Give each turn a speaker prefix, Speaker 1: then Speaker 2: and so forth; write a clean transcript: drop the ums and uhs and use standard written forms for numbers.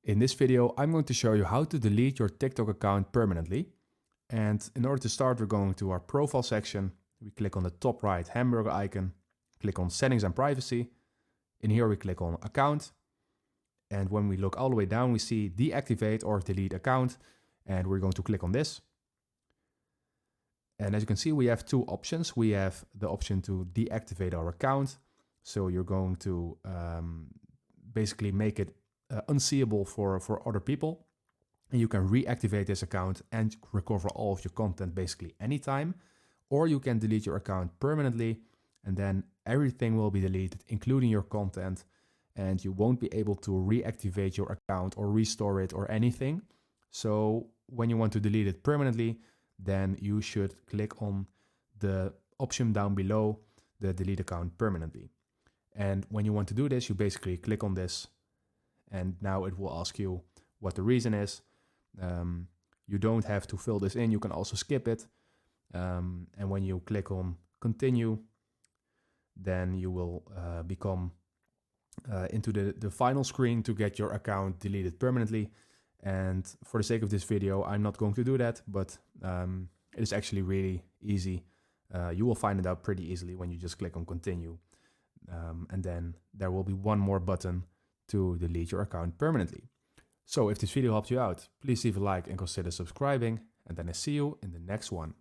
Speaker 1: In this video, I'm going to show you how to delete your TikTok account permanently. And in order to start, we're going to our profile section. We click on the top right hamburger icon, click on settings and privacy. In here, we click on account. And when we look all the way down, we see deactivate or delete account. And we're going to click on this. And as you can see, we have two options. We have the option to deactivate our account. So you're going to basically make it unseeable for other people. And you can reactivate this account and recover all of your content basically anytime. Or you can delete your account permanently and then everything will be deleted, including your content. And you won't be able to reactivate your account or restore it or anything. So when you want to delete it permanently, then you should click on the option down below, the delete account permanently. And when you want to do this, you basically click on this and now it will ask you what the reason is. You don't have to fill this in, you can also skip it. And when you click on continue, then you will become into the final screen to get your account deleted permanently. And for the sake of this video, I'm not going to do that, but it is actually really easy. You will find it out pretty easily when you just click on continue. And then there will be one more button to delete your account permanently. So if this video helped you out, please leave a like and consider subscribing, and then I see you in the next one.